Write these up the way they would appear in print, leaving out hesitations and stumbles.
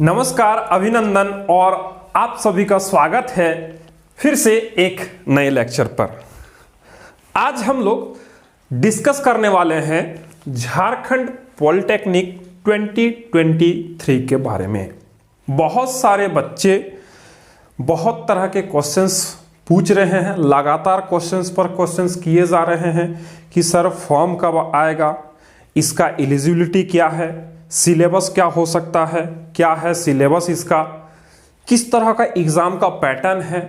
नमस्कार, अभिनंदन और आप सभी का स्वागत है फिर से एक नए लेक्चर पर। आज हम लोग डिस्कस करने वाले हैं झारखंड पॉलिटेक्निक 2023 के बारे में। बहुत सारे बच्चे बहुत तरह के क्वेश्चंस पूछ रहे हैं, लगातार क्वेश्चंस पर क्वेश्चंस किए जा रहे हैं कि सर फॉर्म कब आएगा, इसका एलिजिबिलिटी क्या है, सिलेबस क्या हो सकता है, क्या है सिलेबस इसका, किस तरह का एग्ज़ाम का पैटर्न है,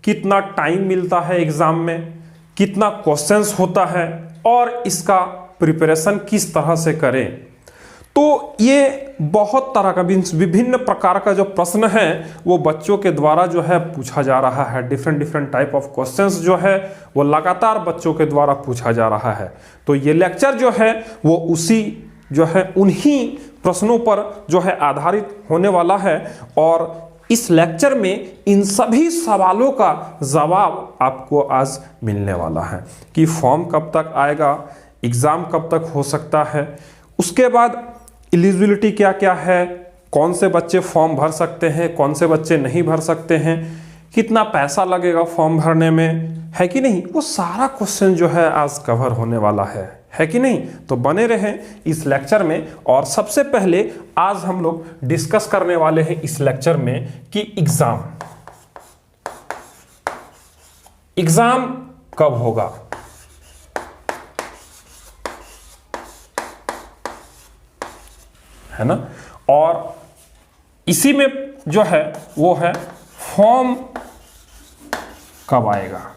कितना टाइम मिलता है एग्ज़ाम में, कितना क्वेश्चंस होता है और इसका प्रिपरेशन किस तरह से करें। तो ये बहुत तरह का विभिन्न प्रकार का जो प्रश्न है वो बच्चों के द्वारा जो है पूछा जा रहा है। डिफरेंट टाइप ऑफ क्वेश्चंस जो है वो लगातार बच्चों के द्वारा पूछा जा रहा है। तो ये लेक्चर जो है वो उन्हीं प्रश्नों पर जो है आधारित होने वाला है और इस लेक्चर में इन सभी सवालों का जवाब आपको आज मिलने वाला है कि फॉर्म कब तक आएगा, एग्ज़ाम कब तक हो सकता है, उसके बाद एलिजिबिलिटी क्या क्या है, कौन से बच्चे फॉर्म भर सकते हैं, कौन से बच्चे नहीं भर सकते हैं, कितना पैसा लगेगा फॉर्म भरने में, है कि नहीं। वो सारा क्वेश्चन जो है आज कवर होने वाला है कि नहीं। तो बने रहें इस लेक्चर में। और सबसे पहले आज हम लोग डिस्कस करने वाले हैं इस लेक्चर में कि एग्जाम कब होगा, है ना। और इसी में जो है वो है फॉर्म कब आएगा।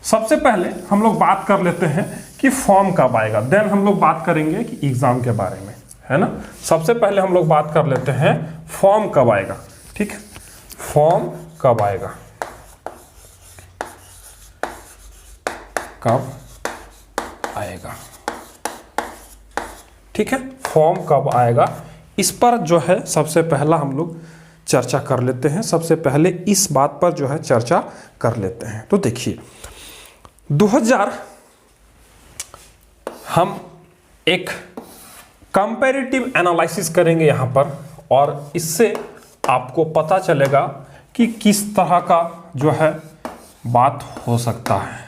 सबसे पहले हम लोग बात कर लेते हैं कि फॉर्म कब आएगा, देन हम लोग बात करेंगे कि एग्जाम के बारे में, है ना। सबसे पहले हम लोग बात कर लेते हैं फॉर्म कब आएगा। ठीक है, फॉर्म कब आएगा, कब आएगा। ठीक है, फॉर्म कब आएगा इस पर जो है सबसे पहला हम लोग चर्चा कर लेते हैं। सबसे पहले इस बात पर जो है चर्चा कर लेते हैं। तो देखिए 2000 हम एक कंपैरेटिव एनालिसिस करेंगे यहाँ पर और इससे आपको पता चलेगा कि किस तरह का जो है बात हो सकता है।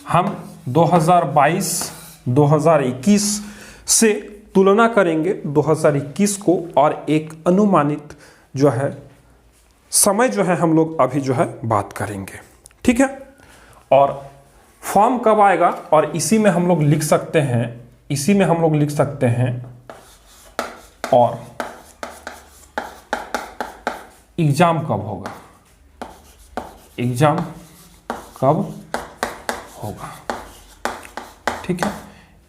हम 2022 2021 से तुलना करेंगे 2021 को और एक अनुमानित जो है समय जो है हम लोग अभी जो है बात करेंगे। ठीक है, और फॉर्म कब आएगा और इसी में हम लोग लिख सकते हैं और एग्जाम कब होगा, एग्जाम कब होगा। ठीक है,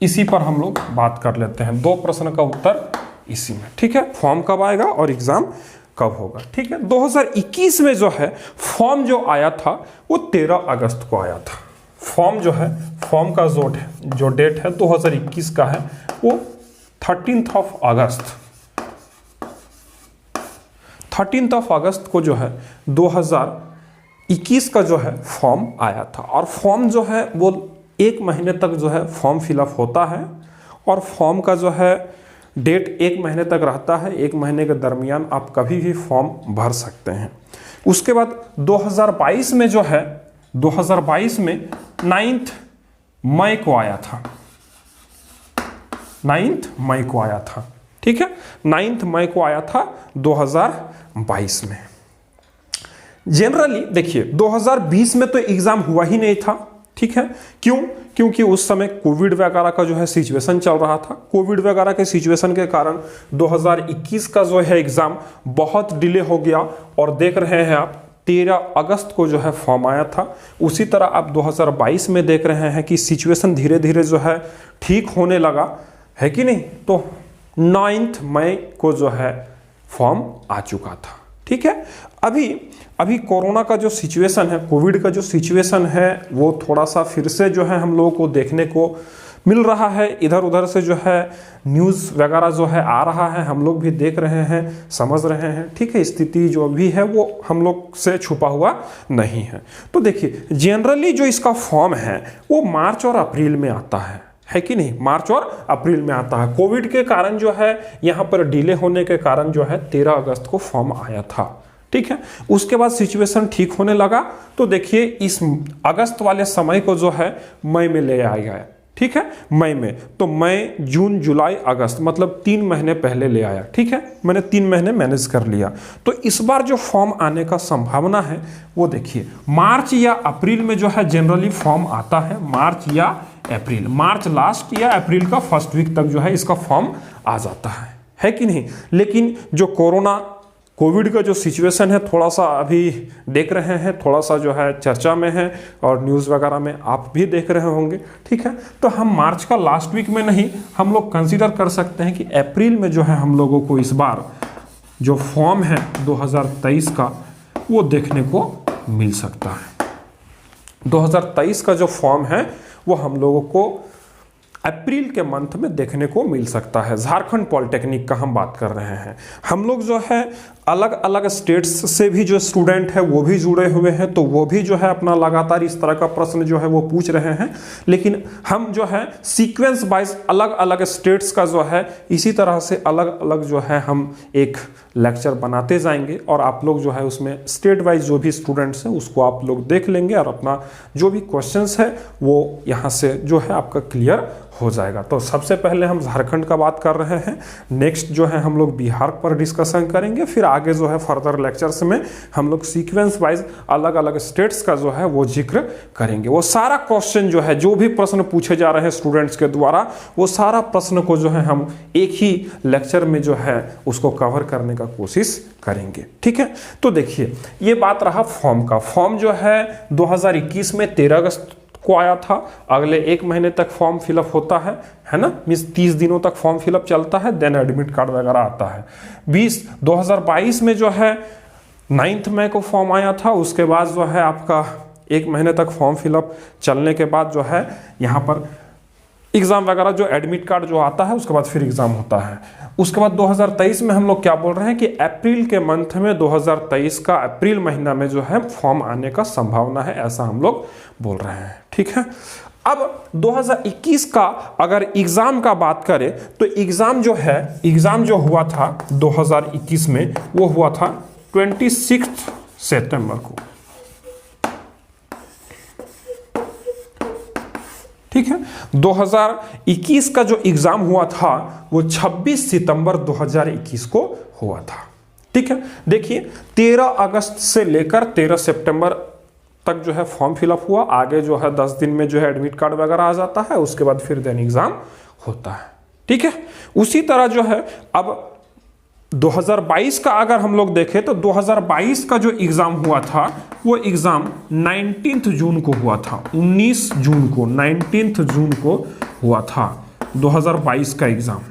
इसी पर हम लोग बात कर लेते हैं। दो प्रश्न का उत्तर इसी में। ठीक है, फॉर्म कब आएगा और एग्जाम कब होगा। ठीक है, 2021 में जो है फॉर्म जो आया था वो 13 अगस्त को आया था। फॉर्म जो है, फॉर्म का जो डेट है 2021 का है वो 13 अगस्त को जो है 2021 का जो है फॉर्म आया था। और फॉर्म जो है वो 1 महीने तक जो है फॉर्म फिलअप होता है और फॉर्म का जो है डेट 1 महीने तक रहता है। 1 महीने के दरमियान आप कभी भी फॉर्म भर सकते हैं। उसके बाद 2022 में जो है 2022 में 9 मई को आया था, 9 मई को आया था। ठीक है, 9 मई को आया था 2022 में। जनरली देखिए 2020 में तो एग्जाम हुआ ही नहीं था। ठीक है, क्योंकि उस समय कोविड वगैरह का जो है सिचुएशन चल रहा था। कोविड वगैरह के सिचुएशन के कारण 2021 का जो है एग्ज़ाम बहुत डिले हो गया और देख रहे हैं आप 13 अगस्त को जो है फॉर्म आया था। उसी तरह आप 2022 में देख रहे हैं कि सिचुएशन धीरे धीरे जो है ठीक होने लगा, है कि नहीं। तो 9 मई को जो है फॉर्म आ चुका था। ठीक है, अभी कोरोना का जो सिचुएशन है, कोविड का जो सिचुएशन है वो थोड़ा सा फिर से जो है हम लोगों को देखने को मिल रहा है। इधर उधर से जो है न्यूज़ वगैरह जो है आ रहा है, हम लोग भी देख रहे हैं, समझ रहे हैं। ठीक है, स्थिति जो भी है वो हम लोग से छुपा हुआ नहीं है। तो देखिए जनरली जो इसका फॉर्म है वो मार्च और अप्रैल में आता है कि नहीं, मार्च और अप्रैल में आता है। कोविड के कारण जो है यहाँ पर डिले होने के कारण जो है 13 अगस्त को फॉर्म आया था, ठीक है। उसके बाद सिचुएशन ठीक होने लगा तो देखिए इस अगस्त वाले समय को जो है मई में ले आया गया, ठीक है, मई में। तो मई, जून, जुलाई, अगस्त मतलब 3 महीने पहले ले आया, ठीक है। मैंने 3 महीने मैनेज कर लिया। तो इस बार जो फॉर्म आने का संभावना है वो देखिए मार्च या अप्रैल में जो है जनरली फॉर्म आता है, मार्च या अप्रैल, मार्च लास्ट या अप्रैल का फर्स्ट वीक तक जो है इसका फॉर्म आ जाता है कि नहीं। लेकिन जो कोविड का जो सिचुएशन है थोड़ा सा अभी देख रहे हैं, थोड़ा सा जो है चर्चा में है और न्यूज़ वगैरह में आप भी देख रहे होंगे, ठीक है। तो हम मार्च का लास्ट वीक में नहीं, हम लोग कंसीडर कर सकते हैं कि अप्रैल में जो है हम लोगों को इस बार जो फॉर्म है 2023 का वो देखने को मिल सकता है। 2023 का जो फॉर्म है वो हम लोगों को अप्रैल के मंथ में देखने को मिल सकता है। झारखंड पॉलिटेक्निक का हम बात कर रहे हैं। हम लोग जो है अलग अलग स्टेट्स से भी जो स्टूडेंट है वो भी जुड़े हुए हैं, तो वो भी जो है अपना लगातार इस तरह का प्रश्न जो है वो पूछ रहे हैं। लेकिन हम जो है सीक्वेंस वाइज अलग अलग स्टेट्स का जो है इसी तरह से अलग अलग जो है हम एक लेक्चर बनाते जाएंगे और आप लोग जो है उसमें स्टेट वाइज जो भी स्टूडेंट्स हैं उसको आप लोग देख लेंगे और अपना जो भी क्वेश्चंस है वो यहाँ से जो है आपका क्लियर हो जाएगा। तो सबसे पहले हम झारखंड का बात कर रहे हैं, नेक्स्ट जो है हम लोग बिहार पर डिस्कशन करेंगे, फिर आगे जो है फर्दर लेक्चर्स में हम लोग सीक्वेंस वाइज अलग अलग स्टेट्स का जो है वो जिक्र करेंगे। वो सारा क्वेश्चन जो है, जो भी प्रश्न पूछे जा रहे हैं स्टूडेंट्स के द्वारा, वो सारा प्रश्न को जो है हम एक ही लेक्चर में जो है उसको कवर करने का कोशिश करेंगे, ठीक है। तो देखिए ये बात रहा फॉर्म का। फॉर्म जो है 2021 में 13 अगस्त को आया था। अगले 1 महीने तक फॉर्म फिलअप होता है ना, मीन्स 30 दिनों तक फॉर्म फिलअप चलता है, देन एडमिट कार्ड वगैरह आता है। 2022 में जो है 9 मई को फॉर्म आया था। उसके बाद जो है आपका 1 महीने तक फॉर्म फिलअप चलने के बाद जो है यहाँ पर एग्ज़ाम वगैरह जो एडमिट कार्ड जो आता है उसके बाद फिर एग्ज़ाम होता है। उसके बाद 2023 में हम लोग क्या बोल रहे हैं कि अप्रैल के मंथ में 2023 का अप्रैल महीना में जो है फॉर्म आने का संभावना है, ऐसा हम लोग बोल रहे हैं, ठीक है। अब 2021 का अगर एग्ज़ाम का बात करें तो एग्ज़ाम जो हुआ था 2021 में वो हुआ था 26 सितंबर को, ठीक है। 2021 का जो एग्जाम हुआ था वो 26 सितंबर 2021 को हुआ था, ठीक है। देखिए 13 अगस्त से लेकर 13 सितंबर तक जो है फॉर्म फिलअप हुआ। आगे जो है 10 दिन में जो है एडमिट कार्ड वगैरह आ जाता है, उसके बाद फिर देन एग्जाम होता है, ठीक है। उसी तरह जो है अब 2022 का अगर हम लोग देखें तो 2022 का जो एग्ज़ाम हुआ था वो एग्ज़ाम 19 जून को हुआ था, 19 जून को हुआ था 2022 का एग्ज़ाम,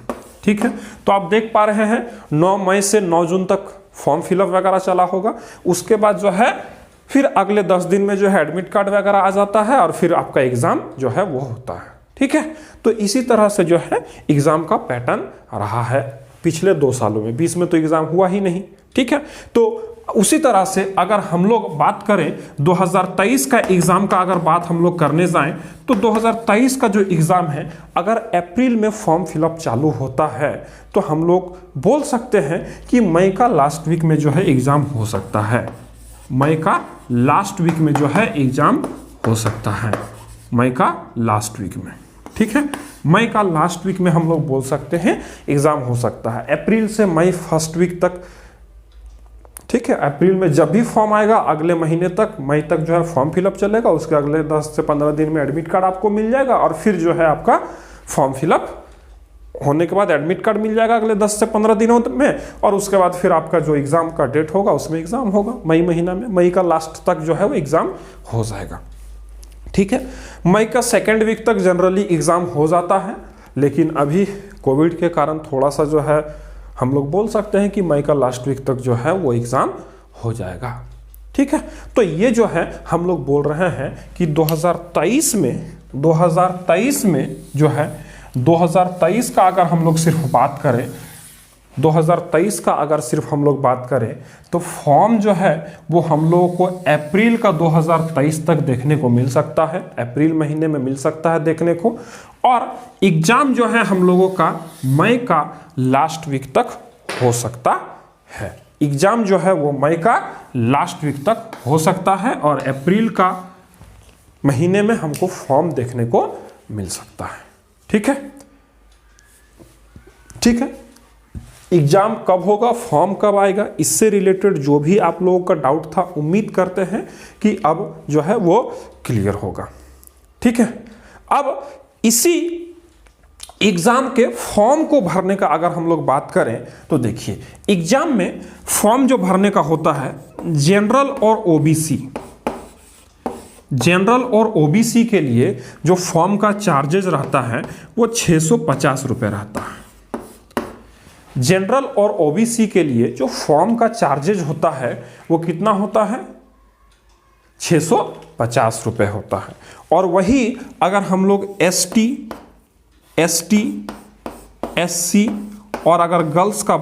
ठीक है। तो आप देख पा रहे हैं 9 मई से 9 जून तक फॉर्म फिलअप वगैरह चला होगा। उसके बाद जो है फिर अगले 10 दिन में जो है एडमिट कार्ड वगैरह आ जाता है और फिर आपका एग्ज़ाम जो है वो होता है, ठीक है। तो इसी तरह से जो है एग्ज़ाम का पैटर्न रहा है पिछले 2 सालों में। 20 में तो एग्ज़ाम हुआ ही नहीं, ठीक है। तो उसी तरह से अगर हम लोग बात करें 2023 का एग्ज़ाम का अगर बात हम लोग करने जाएं तो 2023 का जो एग्ज़ाम है अगर अप्रैल में फॉर्म फिलअप चालू होता है तो हम लोग बोल सकते हैं कि मई का लास्ट वीक में जो है एग्ज़ाम हो सकता है। मई का लास्ट वीक में जो है एग्ज़ाम हो सकता है, मई का लास्ट वीक में, ठीक है। मई का लास्ट वीक में हम लोग बोल सकते हैं एग्ज़ाम हो सकता है। अप्रैल से मई फर्स्ट वीक तक, ठीक है। अप्रैल में जब भी फॉर्म आएगा अगले महीने तक, मई तक जो है फॉर्म फिलअप चलेगा, उसके अगले 10 से 15 दिन में एडमिट कार्ड आपको मिल जाएगा और फिर जो है आपका फॉर्म फिलअप होने के बाद एडमिट कार्ड मिल जाएगा अगले 10 से 15 दिनों में और उसके बाद फिर आपका जो एग्ज़ाम का डेट होगा उसमें एग्ज़ाम होगा मई महीना में। मई का लास्ट तक जो है वो एग्ज़ाम हो जाएगा, ठीक है। मई का 2nd वीक तक जनरली एग्ज़ाम हो जाता है, लेकिन अभी कोविड के कारण थोड़ा सा जो है हम लोग बोल सकते हैं कि मई का लास्ट वीक तक जो है वो एग्ज़ाम हो जाएगा, ठीक है। तो ये जो है हम लोग बोल रहे हैं कि 2023 में जो है 2023 का अगर हम लोग सिर्फ बात करें 2023 का अगर सिर्फ हम लोग बात करें तो फॉर्म जो है वो हम लोगों को अप्रैल का 2023 तक देखने को मिल सकता है, अप्रैल महीने में मिल सकता है देखने को। और एग्जाम जो है हम लोगों का मई का लास्ट वीक तक हो सकता है। एग्जाम जो है वो मई का लास्ट वीक तक हो सकता है और अप्रैल का महीने में हमको फॉर्म देखने को मिल सकता है। ठीक है, ठीक है। एग्जाम कब होगा, फॉर्म कब आएगा, इससे रिलेटेड जो भी आप लोगों का डाउट था, उम्मीद करते हैं कि अब जो है वो क्लियर होगा। ठीक है। अब इसी एग्जाम के फॉर्म को भरने का अगर हम लोग बात करें तो देखिए, एग्जाम में फॉर्म जो भरने का होता है, जनरल और ओबीसी, जनरल और ओबीसी के लिए जो फॉर्म का चार्जेज रहता है वो 650 रुपये रहता है। जनरल और ओबीसी के लिए जो फॉर्म का चार्जेज होता है वो कितना होता है, 650 रुपये होता है। और वही अगर हम लोग एसटी, एससी और अगर गर्ल्स का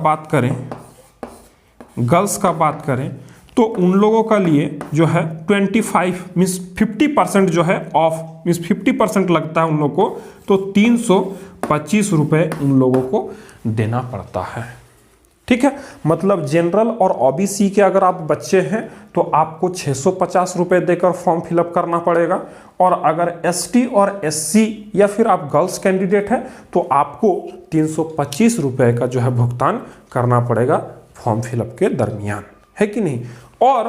बात करें तो उन लोगों का लिए जो है 25 मीन्स 50% जो है ऑफ, मीन्स 50% लगता है उन लोगों को, तो 325 रुपये उन लोगों को देना पड़ता है। ठीक है, मतलब जनरल और ओबीसी के अगर आप बच्चे हैं तो आपको 650 रुपये देकर फॉर्म फिलअप करना पड़ेगा, और अगर एसटी और एससी या फिर आप गर्ल्स कैंडिडेट हैं तो आपको 325 रुपये का जो है भुगतान करना पड़ेगा फॉर्म फिलअप के दरमियान, है कि नहीं। और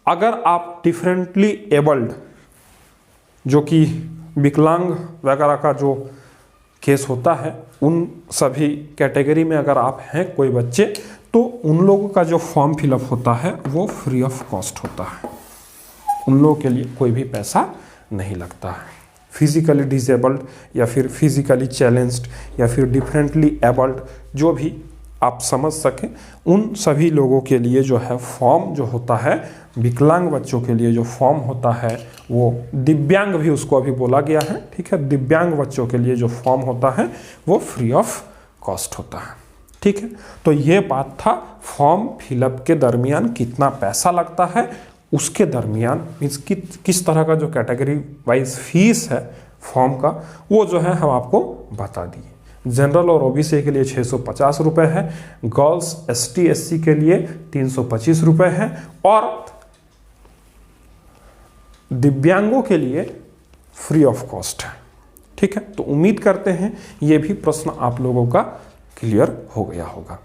अगर आप डिफरेंटली एबल्ड, जो कि विकलांग वगैरह का जो केस होता है, उन सभी कैटेगरी में अगर आप हैं कोई बच्चे, तो उन लोगों का जो फॉर्म फिलअप होता है वो फ्री ऑफ कॉस्ट होता है। उन लोगों के लिए कोई भी पैसा नहीं लगता है। फिजिकली डिसेबल्ड या फिर फिजिकली चैलेंज्ड या फिर डिफरेंटली एबल्ड, जो भी आप समझ सकें, उन सभी लोगों के लिए जो है फॉर्म जो होता है, विकलांग बच्चों के लिए जो फॉर्म होता है, वो दिव्यांग भी उसको अभी बोला गया है। ठीक है, दिव्यांग बच्चों के लिए जो फॉर्म होता है वो फ्री ऑफ कॉस्ट होता है। ठीक है, तो ये बात था फॉर्म फिलअप के दरमियान कितना पैसा लगता है, उसके दरमियान मीन्स किस तरह का जो कैटेगरी वाइज फीस है फॉर्म का, वो जो है हम आपको बता दिए। जनरल और ओबीसी के लिए 650 रुपये है, गर्ल्स एसटी एससी के लिए 325 रुपये है, और दिव्यांगों के लिए फ्री ऑफ कॉस्ट है। ठीक है, तो उम्मीद करते हैं ये भी प्रश्न आप लोगों का क्लियर हो गया होगा।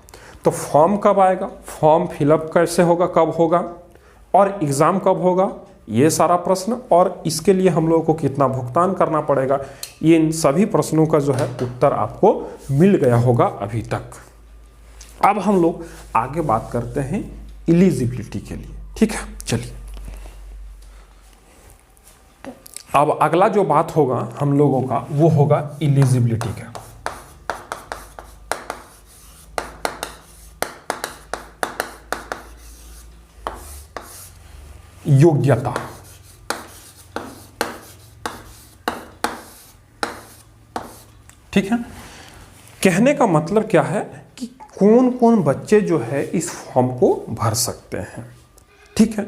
तो फॉर्म कब आएगा, फॉर्म फिलअप कैसे होगा, कब होगा, और एग्ज़ाम कब होगा, ये सारा प्रश्न, और इसके लिए हम लोगों को कितना भुगतान करना पड़ेगा, ये इन सभी प्रश्नों का जो है उत्तर आपको मिल गया होगा अभी तक। अब हम लोग आगे बात करते हैं एलिजिबिलिटी के लिए। ठीक है, चलिए अब अगला जो बात होगा हम लोगों का वो होगा एलिजिबिलिटी का। योग्यता। ठीक है, कहने का मतलब क्या है कि कौन कौन बच्चे जो है इस फॉर्म को भर सकते हैं। ठीक है,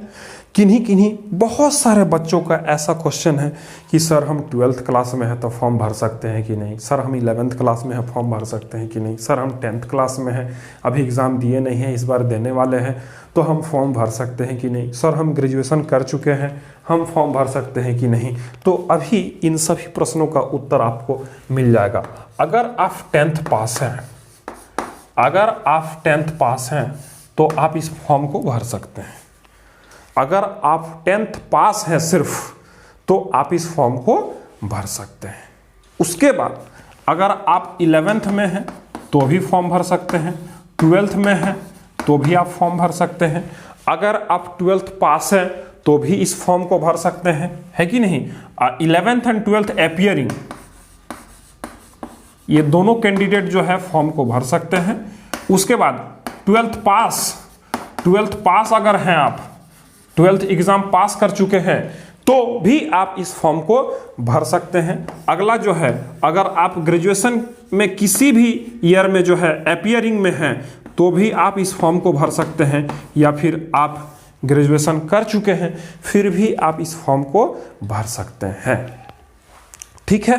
किन्हीं किन्हीं बहुत सारे बच्चों का ऐसा क्वेश्चन है कि सर हम 12th क्लास में हैं तो फॉर्म भर सकते हैं कि नहीं, सर हम 11th क्लास में हैं फॉर्म भर सकते हैं कि नहीं, सर हम 10th क्लास में हैं अभी एग्ज़ाम दिए नहीं हैं इस बार देने वाले हैं तो हम फॉर्म भर सकते हैं कि नहीं, सर हम ग्रेजुएशन कर चुके हैं हम फॉर्म भर सकते हैं कि नहीं। तो अभी इन सभी प्रश्नों का उत्तर आपको मिल जाएगा। अगर आप 10th पास हैं, अगर आप 10th पास हैं तो आप इस फॉर्म को भर सकते हैं। अगर आप 10th पास हैं सिर्फ तो आप इस फॉर्म को भर सकते हैं। उसके बाद अगर आप 11th में हैं तो भी फॉर्म भर सकते हैं, 12th में हैं तो भी आप फॉर्म भर सकते हैं, अगर आप 12th पास हैं तो भी इस फॉर्म को भर सकते हैं, है कि नहीं। 11th एंड 12th अपीयरिंग, ये दोनों कैंडिडेट जो है फॉर्म को भर सकते हैं। उसके बाद 12th पास अगर हैं आप, 12th एग्जाम पास कर चुके हैं तो भी आप इस फॉर्म को भर सकते हैं। अगला जो है, अगर आप ग्रेजुएशन में किसी भी ईयर में जो है अपीयरिंग में हैं तो भी आप इस फॉर्म को भर सकते हैं, या फिर आप ग्रेजुएशन कर चुके हैं फिर भी आप इस फॉर्म को भर सकते हैं। ठीक है,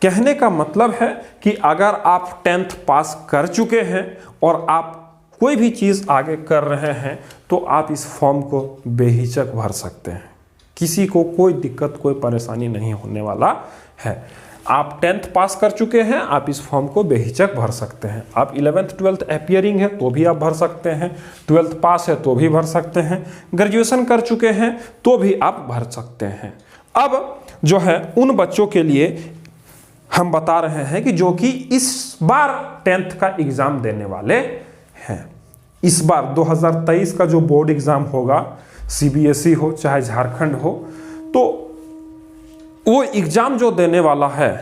कहने का मतलब है कि अगर आप 10th पास कर चुके हैं और आप कोई भी चीज़ आगे कर रहे हैं तो आप इस फॉर्म को बेहिचक भर सकते हैं, किसी को कोई दिक्कत कोई परेशानी नहीं होने वाला है। आप 10th पास कर चुके हैं, आप इस फॉर्म को बेहिचक भर सकते हैं। आप 11th 12th अपीयरिंग है तो भी आप भर सकते हैं, 12th पास है तो भी भर सकते हैं, ग्रेजुएशन कर चुके हैं तो भी आप भर सकते हैं। अब जो है उन बच्चों के लिए हम बता रहे हैं कि जो कि इस बार 10th का एग्ज़ाम देने वाले हैं। इस बार 2023 का जो बोर्ड एग्ज़ाम होगा, CBSE हो चाहे झारखंड हो, तो वो एग्ज़ाम जो देने वाला है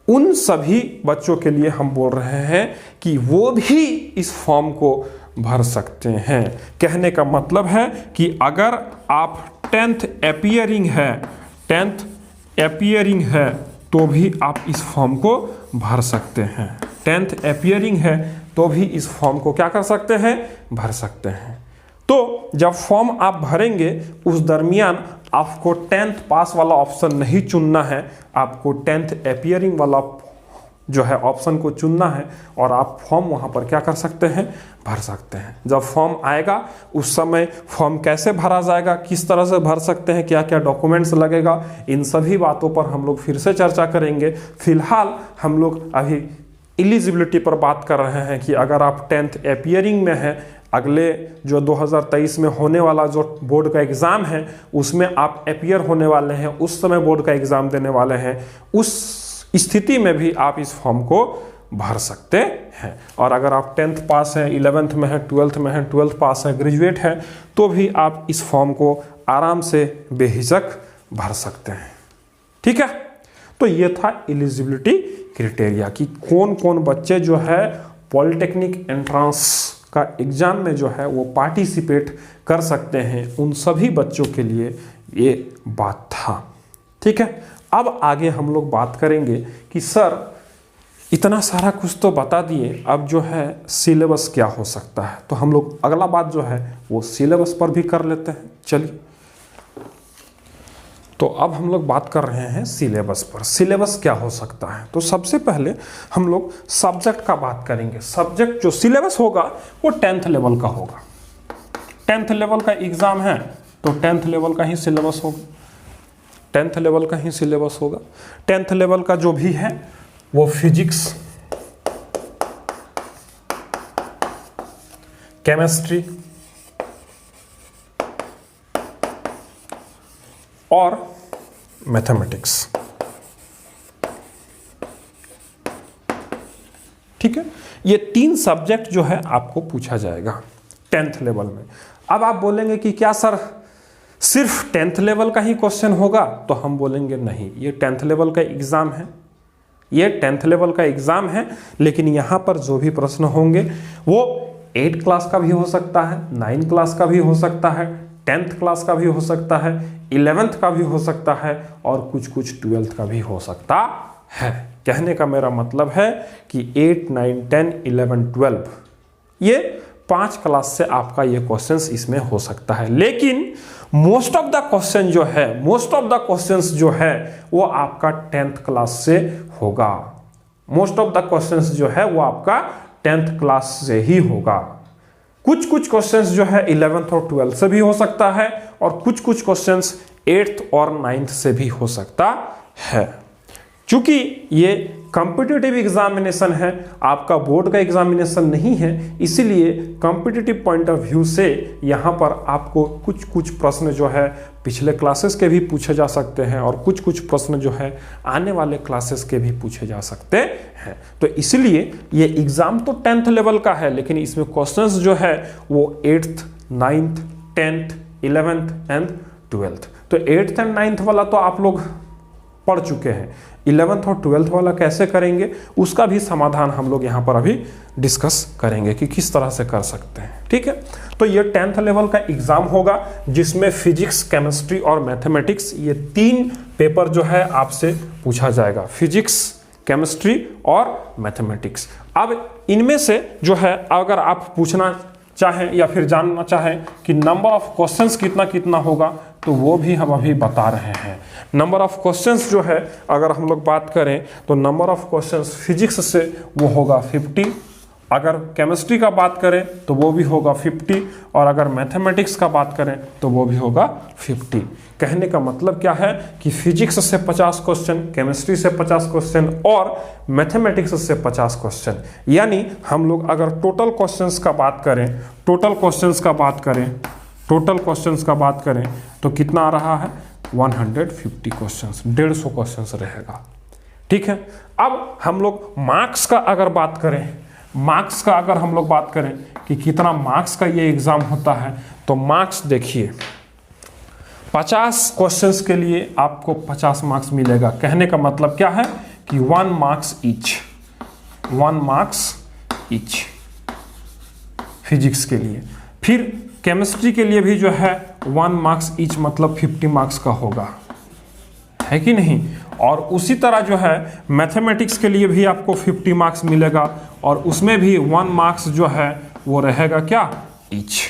उन सभी बच्चों के लिए हम बोल रहे हैं कि वो भी इस फॉर्म को भर सकते हैं। कहने का मतलब है कि अगर आप 10th अपीयरिंग है, 10th अपीयरिंग है तो भी आप इस फॉर्म को भर सकते हैं। 10th अपीयरिंग है तो भी इस फॉर्म को क्या कर सकते हैं, भर सकते हैं। तो जब फॉर्म आप भरेंगे उस दरमियान आपको 10th पास वाला ऑप्शन नहीं चुनना है, आपको 10th अपीयरिंग वाला जो है ऑप्शन को चुनना है और आप फॉर्म वहाँ पर क्या कर सकते हैं, भर सकते हैं। जब फॉर्म आएगा उस समय फॉर्म कैसे भरा जाएगा, किस तरह से भर सकते हैं, क्या क्या डॉक्यूमेंट्स लगेगा, इन सभी बातों पर हम लोग फिर से चर्चा करेंगे। फिलहाल हम लोग अभी एलिजिबिलिटी पर बात कर रहे हैं कि अगर आप 10th अपीयरिंग में हैं, अगले जो 2023 में होने वाला जो बोर्ड का एग्ज़ाम है उसमें आप अपीयर होने वाले हैं, उस समय बोर्ड का एग्ज़ाम देने वाले हैं, उस स्थिति में भी आप इस फॉर्म को भर सकते हैं। और अगर आप 10th पास हैं, 11th में है, 12th में है, 12th पास है, ग्रेजुएट है, तो भी आप इस फॉर्म को आराम से बेहिचक भर सकते हैं। ठीक है, तो ये था एलिजिबिलिटी क्राइटेरिया कि कौन कौन बच्चे जो है पॉलिटेक्निक एंट्रेंस का एग्ज़ाम में जो है वो पार्टिसिपेट कर सकते हैं। उन सभी बच्चों के लिए ये बात था। ठीक है, अब आगे हम लोग बात करेंगे कि सर इतना सारा कुछ तो बता दिए, अब जो है सिलेबस क्या हो सकता है। तो हम लोग अगला बात जो है वो सिलेबस पर भी कर लेते हैं। चलिए, तो अब हम लोग बात कर रहे हैं सिलेबस पर। सिलेबस क्या हो सकता है, तो सबसे पहले हम लोग सब्जेक्ट का बात करेंगे। सब्जेक्ट जो सिलेबस होगा वो 10th लेवल का होगा। 10th लेवल का एग्ज़ाम है तो 10th लेवल का ही सिलेबस होगा। 10th लेवल का ही सिलेबस होगा। 10th लेवल का जो भी है वो फिजिक्स, केमिस्ट्री और मैथमेटिक्स। ठीक है, ये 3 सब्जेक्ट जो है आपको पूछा जाएगा 10th लेवल में। अब आप बोलेंगे कि क्या सर सिर्फ 10th लेवल का ही क्वेश्चन होगा, तो हम बोलेंगे नहीं, ये 10th लेवल का एग्ज़ाम है, ये 10th लेवल का एग्ज़ाम है, लेकिन यहाँ पर जो भी प्रश्न होंगे वो 8 क्लास का भी हो सकता है, 9 क्लास का भी हो सकता है, 10th क्लास का भी हो सकता है, 11th का भी हो सकता है और कुछ 12th का भी हो सकता है। कहने का मेरा मतलब है कि 8, 9, 10, 11, 12 ये 5 क्लास से आपका ये क्वेश्चंस इसमें हो सकता है। लेकिन मोस्ट ऑफ द क्वेश्चन जो है वो आपका 10th क्लास से होगा। मोस्ट ऑफ द क्वेश्चंस जो है वो आपका 10th क्लास से ही होगा। कुछ क्वेश्चंस जो है 11th और 12th से भी हो सकता है और कुछ क्वेश्चंस 8th और 9th से भी हो सकता है। चूंकि ये कॉम्पिटिटिव एग्जामिनेशन है, आपका बोर्ड का एग्जामिनेशन नहीं है, इसीलिए कॉम्पिटिटिव पॉइंट ऑफ व्यू से यहाँ पर आपको कुछ प्रश्न जो है पिछले क्लासेस के भी पूछे जा सकते हैं और कुछ प्रश्न जो है आने वाले क्लासेस के भी पूछे जा सकते हैं। तो इसलिए ये एग्ज़ाम तो 10th लेवल का है, लेकिन इसमें क्वेश्चंस जो है वो 8th, 9th, 10th, 11th and 12th। तो 8th एंड 9th वाला तो आप लोग पढ़ चुके हैं, 11th और 12th वाला कैसे करेंगे उसका भी समाधान हम लोग यहाँ पर अभी डिस्कस करेंगे कि किस तरह से कर सकते हैं। ठीक है, तो ये 10th लेवल का एग्जाम होगा जिसमें फिजिक्स, केमिस्ट्री और मैथमेटिक्स ये 3 पेपर जो है आपसे पूछा जाएगा। फिजिक्स, केमिस्ट्री और मैथमेटिक्स। अब इनमें से जो है अगर आप पूछना चाहें या फिर जानना चाहें कि नंबर ऑफ क्वेश्चंस कितना होगा, तो वो भी हम अभी बता रहे हैं। नंबर ऑफ क्वेश्चंस जो है अगर हम लोग बात करें तो नंबर ऑफ क्वेश्चंस फिजिक्स से वो होगा 50, अगर केमिस्ट्री का बात करें तो वो भी होगा 50, और अगर मैथमेटिक्स का बात करें तो वो भी होगा 50। कहने का मतलब क्या है कि फिजिक्स से 50 क्वेश्चन, केमिस्ट्री से 50 क्वेश्चन और मैथमेटिक्स से 50 क्वेश्चन। यानी हम लोग अगर टोटल क्वेश्चंस का बात करें टोटल क्वेश्चंस का बात करें तो कितना आ रहा है 150 क्वेश्चंस, 150 क्वेश्चंस रहेगा। ठीक है, अब हम लोग मार्क्स का अगर हम लोग बात करें कि कितना मार्क्स का ये एग्जाम होता है, तो मार्क्स देखिए 50 क्वेश्चंस के लिए आपको 50 मार्क्स मिलेगा। कहने का मतलब क्या है कि 1 मार्क्स ईच फिजिक्स के लिए। फिर केमिस्ट्री के लिए भी जो है 1 मार्क्स ईच मतलब 50 मार्क्स का होगा, है कि नहीं। और उसी तरह जो है मैथमेटिक्स के लिए भी आपको 50 मार्क्स मिलेगा, और उसमें भी 1 मार्क्स जो है वो रहेगा क्या ईच,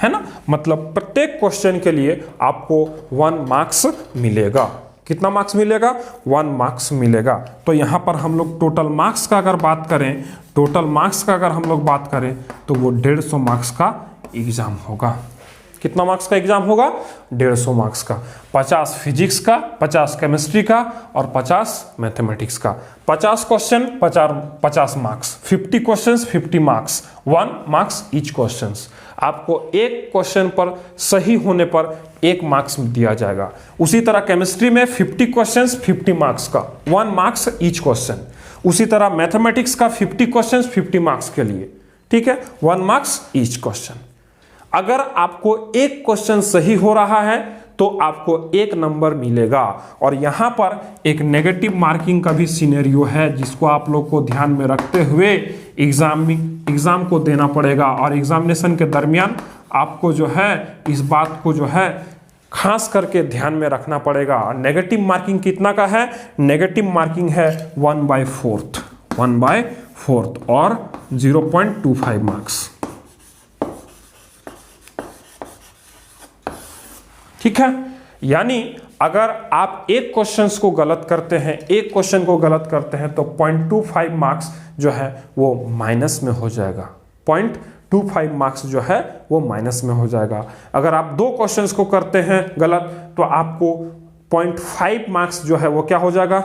है ना। मतलब प्रत्येक क्वेश्चन के लिए आपको 1 मार्क्स मिलेगा। कितना मार्क्स मिलेगा 1 मार्क्स मिलेगा। तो यहाँ पर हम लोग टोटल मार्क्स का अगर बात करें तो वो 150 मार्क्स का एग्जाम होगा। कितना मार्क्स का एग्जाम होगा 150 मार्क्स का। 50 फिजिक्स का, 50 केमिस्ट्री का और 50 मैथमेटिक्स का। 50 question 50 marks, 50 questions 50 marks, 1 marks each questions. आपको एक क्वेश्चन पर सही होने पर 1 मार्क्स दिया जाएगा। उसी तरह केमिस्ट्री में 50 क्वेश्चंस 50 मार्क्स का, 1 मार्क्स ईच क्वेश्चन। उसी तरह मैथमेटिक्स का 50 क्वेश्चंस 50 मार्क्स के लिए, ठीक है, 1 मार्क्स ईच क्वेश्चन। अगर आपको एक क्वेश्चन सही हो रहा है तो आपको 1 नंबर मिलेगा। और यहां पर एक नेगेटिव मार्किंग का भी सिनेरियो है जिसको आप लोग को ध्यान में रखते हुए एग्जाम को देना पड़ेगा। और एग्जामिनेशन के दरमियान आपको जो है इस बात को जो है खास करके ध्यान में रखना पड़ेगा। नेगेटिव मार्किंग कितना का है, नेगेटिव मार्किंग है 1/4 और 0.25 मार्क्स। ठीक है, यानी अगर आप एक क्वेश्चन को गलत करते हैं तो 0.25 मार्क्स जो है वो माइनस में हो जाएगा। 0.25 मार्क्स जो है वो माइनस में हो जाएगा। अगर आप 2 क्वेश्चंस को करते हैं गलत तो आपको 0.5 मार्क्स जो है वो क्या हो जाएगा,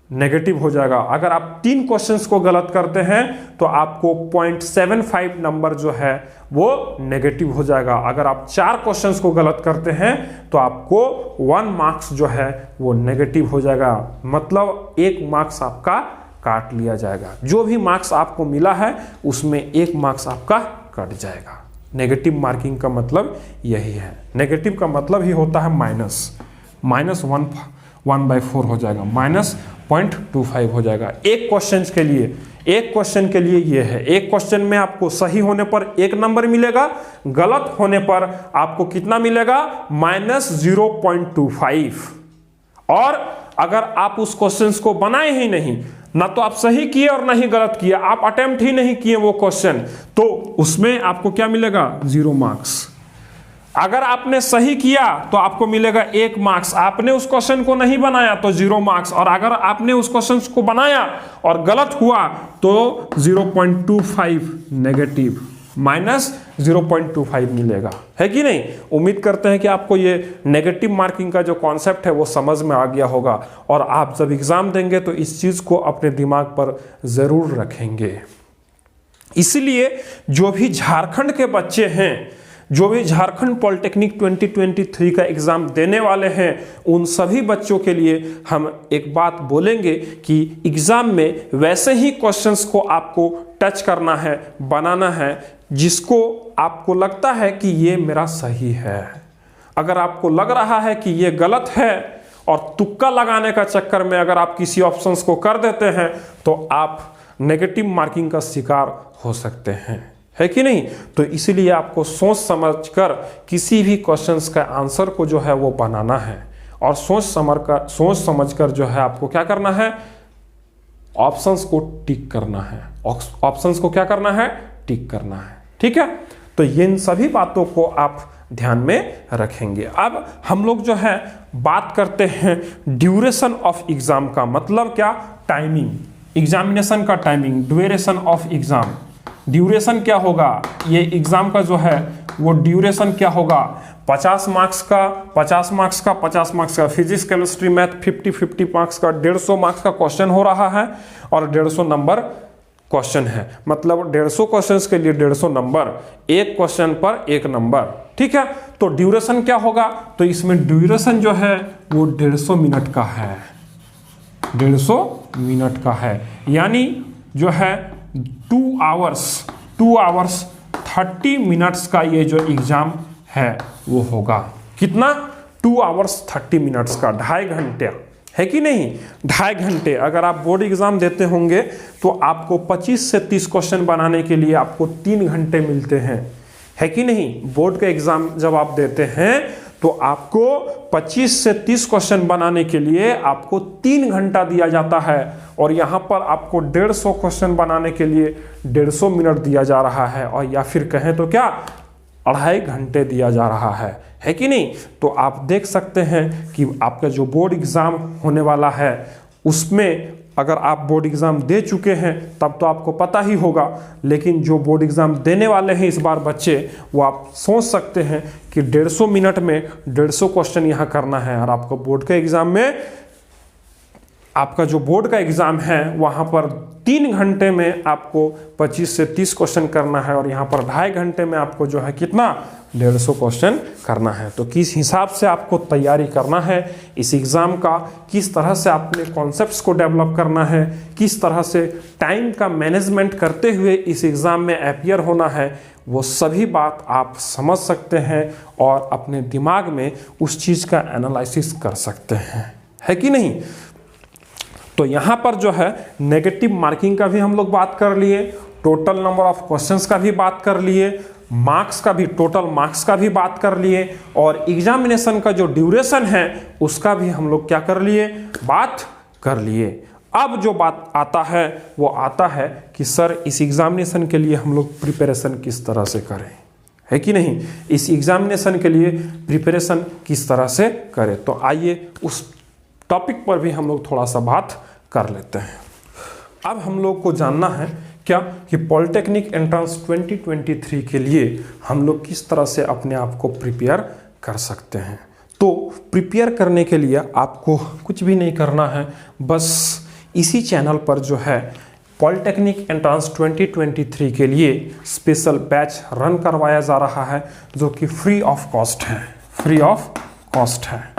नेगेटिव हो जाएगा। अगर आप 3 क्वेश्चंस को गलत करते हैं तो आपको 0.75 नंबर जो है वो नेगेटिव हो जाएगा। अगर आप 4 क्वेश्चंस को गलत करते हैं तो आपको 1 मार्क्स जो है वो नेगेटिव हो जाएगा। मतलब 1 मार्क्स आपका काट लिया जाएगा। जो भी मार्क्स आपको मिला है उसमें 1 मार्क्स आपका कट जाएगा। नेगेटिव मार्किंग का मतलब यही है। नेगेटिव का मतलब ही होता है -1/4 हो जाएगा, -0.25 हो जाएगा। एक क्वेश्चन के लिए ये है। एक क्वेश्चन में आपको सही होने पर 1 नंबर मिलेगा, गलत होने पर आपको कितना मिलेगा -0.25। और अगर आप उस क्वेश्चन को बनाए ही नहीं, ना तो आप सही किए और ना ही गलत किए, आप अटेम्प्ट ही नहीं किए वो क्वेश्चन, तो उसमें आपको क्या मिलेगा 0 मार्क्स। अगर आपने सही किया तो आपको मिलेगा 1 मार्क्स, आपने उस क्वेश्चन को नहीं बनाया तो 0 मार्क्स, और अगर आपने उस क्वेश्चन को बनाया और गलत हुआ तो 0.25 नेगेटिव, -0.25 मिलेगा, है कि नहीं। उम्मीद करते हैं कि आपको ये नेगेटिव मार्किंग का जो कॉन्सेप्ट है वो समझ में आ गया होगा, और आप जब एग्जाम देंगे तो इस चीज को अपने दिमाग पर जरूर रखेंगे। इसलिए जो भी झारखंड के बच्चे हैं, जो भी झारखंड पॉलिटेक्निक 2023 का एग्जाम देने वाले हैं, उन सभी बच्चों के लिए हम एक बात बोलेंगे कि एग्जाम में वैसे ही क्वेश्चंस को आपको टच करना है, बनाना है, जिसको आपको लगता है कि ये मेरा सही है। अगर आपको लग रहा है कि ये गलत है और तुक्का लगाने का चक्कर में अगर आप किसी ऑप्शंस को कर देते हैं तो आप नेगेटिव मार्किंग का शिकार हो सकते हैं, है कि नहीं। तो इसीलिए आपको सोच समझकर किसी भी क्वेश्चंस का आंसर को जो है वो बनाना है, और सोच समझकर जो है आपको क्या करना है, ऑप्शंस को टिक करना है। ऑप्शंस को क्या करना है, टिक करना है। ठीक है, तो इन सभी बातों को आप ध्यान में रखेंगे। अब हम लोग जो है बात करते हैं ड्यूरेशन ऑफ एग्जाम का, मतलब क्या, टाइमिंग, एग्जामिनेशन का timing, duration of exam. Duration क्या होगा, ये एग्जाम का जो है वो ड्यूरेशन क्या होगा, 50 मार्क्स का 50 मार्क्स का 50 मार्क्स का, फिजिक्स केमिस्ट्री मैथ 50 मार्क्स का 150 मार्क्स का क्वेश्चन हो रहा है और 150 नंबर क्वेश्चन है, मतलब 150 क्वेश्चंस के लिए 150 नंबर, एक क्वेश्चन पर 1 नंबर, ठीक है। तो ड्यूरेशन क्या होगा, तो इसमें ड्यूरेशन जो है वो 150 मिनट का है, 150 मिनट का है, यानी जो है 2 आवर्स 30 मिनट्स का ये जो एग्जाम है वो होगा। कितना, 2 आवर्स 30 मिनट्स का, 2.5 घंटे, है कि नहीं, 2.5 घंटे। अगर आप बोर्ड एग्जाम देते होंगे तो आपको 25 से 30 क्वेश्चन बनाने के लिए आपको 3 घंटे मिलते हैं, है कि नहीं। बोर्ड का एग्जाम जब आप देते हैं तो आपको 25 से 30 क्वेश्चन बनाने के लिए आपको 3 घंटा दिया जाता है, और यहाँ पर आपको 150 क्वेश्चन बनाने के लिए 150 मिनट दिया जा रहा है, और या फिर कहें तो क्या, 2.5 घंटे दिया जा रहा है कि नहीं। तो आप देख सकते हैं कि आपका जो बोर्ड एग्जाम होने वाला है उसमें अगर आप बोर्ड एग्जाम दे चुके हैं तब तो आपको पता ही होगा, लेकिन जो बोर्ड एग्जाम देने वाले हैं इस बार बच्चे, वो आप सोच सकते हैं कि 150 मिनट में 150 क्वेश्चन यहाँ करना है, और आपको बोर्ड के एग्जाम में, आपका जो बोर्ड का एग्जाम है वहाँ पर 3 घंटे में आपको 25 से 30 क्वेश्चन करना है, और यहाँ पर 2.5 घंटे में आपको जो है कितना, 150 क्वेश्चन करना है। तो किस हिसाब से आपको तैयारी करना है इस एग्ज़ाम का, किस तरह से आपने कॉन्सेप्ट्स को डेवलप करना है, किस तरह से टाइम का मैनेजमेंट करते हुए इस एग्ज़ाम में अपीयर होना है, वो सभी बात आप समझ सकते हैं और अपने दिमाग में उस चीज़ का एनालिसिस कर सकते हैं, है कि नहीं। तो यहाँ पर जो है नेगेटिव मार्किंग का भी हम लोग बात कर लिए, टोटल नंबर ऑफ क्वेश्चंस का भी बात कर लिए, मार्क्स का भी, टोटल मार्क्स का भी बात कर लिए, और एग्जामिनेशन का जो ड्यूरेशन है उसका भी हम लोग क्या कर लिए, बात कर लिए। अब जो बात आता है वो आता है कि सर इस एग्जामिनेशन के लिए हम लोग प्रिपरेशन किस तरह से करें, है कि नहीं, इस एग्जामिनेशन के लिए प्रिपरेशन किस तरह से करें। तो आइए उस टॉपिक पर भी हम लोग थोड़ा सा बात कर लेते हैं। अब हम लोग को जानना है क्या कि पॉलिटेक्निक एंट्रेंस 2023 के लिए हम लोग किस तरह से अपने आप को प्रिपेयर कर सकते हैं। तो प्रिपेयर करने के लिए आपको कुछ भी नहीं करना है, बस इसी चैनल पर जो है पॉलिटेक्निक एंट्रेंस 2023 के लिए स्पेशल बैच रन करवाया जा रहा है, जो कि फ्री ऑफ कॉस्ट है, फ्री ऑफ कॉस्ट है।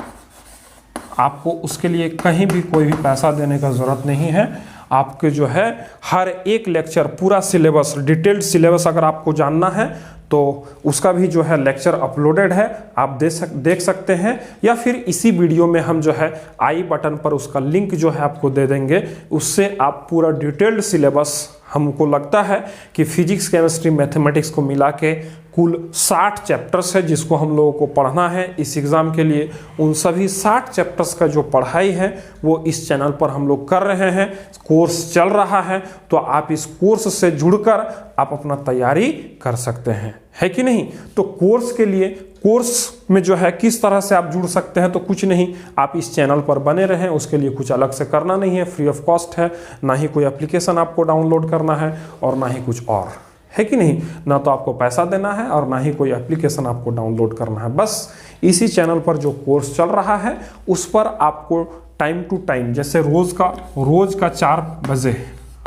आपको उसके लिए कहीं भी कोई भी पैसा देने का ज़रूरत नहीं है। आपके जो है हर एक लेक्चर, पूरा सिलेबस, डिटेल्ड सिलेबस अगर आपको जानना है तो उसका भी जो है लेक्चर अपलोडेड है, आप देख सकते हैं, या फिर इसी वीडियो में हम जो है आई बटन पर उसका लिंक जो है आपको दे देंगे, उससे आप पूरा डिटेल्ड सिलेबस, हमको लगता है कि फिजिक्स केमिस्ट्री मैथमेटिक्स को मिला के कुल 60 चैप्टर्स है जिसको हम लोगों को पढ़ना है इस एग्ज़ाम के लिए, उन सभी 60 चैप्टर्स का जो पढ़ाई है वो इस चैनल पर हम लोग कर रहे हैं। कोर्स चल रहा है, तो आप इस कोर्स से जुड़कर आप अपना तैयारी कर सकते हैं, है कि नहीं। तो कोर्स के लिए, कोर्स में जो है किस तरह से आप जुड़ सकते हैं, तो कुछ नहीं, आप इस चैनल पर बने रहें, उसके लिए कुछ अलग से करना नहीं है, फ्री ऑफ कॉस्ट है, ना ही कोई एप्लीकेशन आपको डाउनलोड करना है और ना ही कुछ और, है कि नहीं। ना तो आपको पैसा देना है और ना ही कोई एप्लीकेशन आपको डाउनलोड करना है, बस इसी चैनल पर जो कोर्स चल रहा है उस पर आपको टाइम टू टाइम, जैसे रोज़ का 4 बजे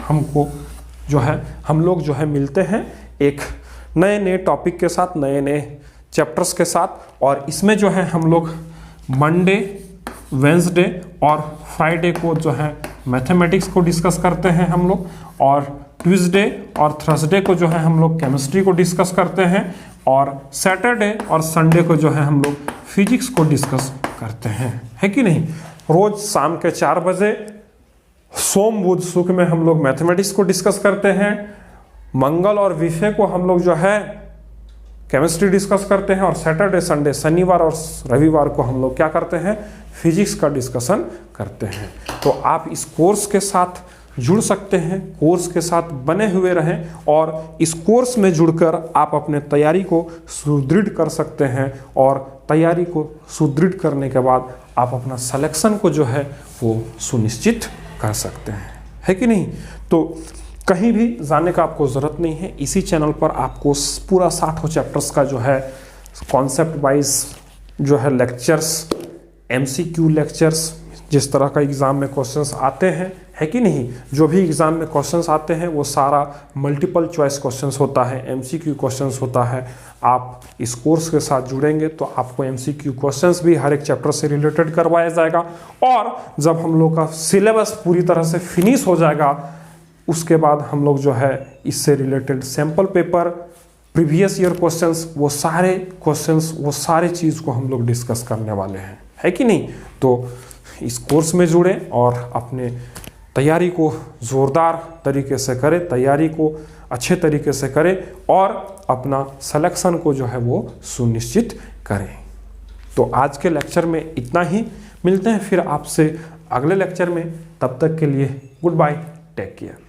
हमको जो है, हम लोग जो है मिलते हैं एक नए नए टॉपिक के साथ, नए नए चैप्टर्स के साथ, और इसमें जो है हम लोग मंडे, वेंसडे और फ्राइडे को जो है मैथमेटिक्स को डिस्कस करते हैं हम लोग, और ट्यूसडे और थर्सडे को जो है हम लोग केमिस्ट्री को डिस्कस करते हैं, और सैटरडे और संडे को जो है हम लोग फिजिक्स को डिस्कस करते हैं, है कि नहीं। रोज शाम के 4 बजे सोम बुध शुक्र में हम लोग मैथमेटिक्स को डिस्कस करते हैं, मंगल और विषय को हम लोग जो है केमिस्ट्री डिस्कस करते हैं, और सैटरडे संडे शनिवार और रविवार को हम लोग क्या करते हैं, फिजिक्स का डिस्कशन करते हैं। तो आप इस कोर्स के साथ जुड़ सकते हैं, कोर्स के साथ बने हुए रहें और इस कोर्स में जुड़कर आप अपने तैयारी को सुदृढ़ कर सकते हैं और तैयारी को सुदृढ़ करने के बाद आप अपना सिलेक्शन को जो है वो सुनिश्चित कर सकते हैं, है कि नहीं। तो कहीं भी जाने का आपको ज़रूरत नहीं है, इसी चैनल पर आपको पूरा 60 चैप्टर्स का जो है कॉन्सेप्ट वाइज जो है लेक्चर्स, MCQ लेक्चर्स, जिस तरह का एग्ज़ाम में क्वेश्चंस आते हैं, है कि नहीं, जो भी एग्ज़ाम में क्वेश्चंस आते हैं वो सारा मल्टीपल चॉइस क्वेश्चंस होता है, MCQ क्वेश्चंस होता है। आप इस कोर्स के साथ जुड़ेंगे तो आपको MCQ क्वेश्चंस भी हर एक चैप्टर से रिलेटेड करवाया जाएगा और जब हम लोग का सिलेबस पूरी तरह से फिनिश हो जाएगा उसके बाद हम लोग जो है इससे related sample paper, previous year questions, वो सारे क्वेश्चंस, वो सारे चीज़ को हम लोग डिस्कस करने वाले हैं, है कि नहीं। तो इस कोर्स में जुड़ें और अपने तैयारी को ज़ोरदार तरीके से करें, तैयारी को अच्छे तरीके से करें और अपना सिलेक्शन को जो है वो सुनिश्चित करें। तो आज के लेक्चर में इतना ही, मिलते हैं फिर आपसे अगले लेक्चर में, तब तक के लिए गुड बाय, टेक केयर।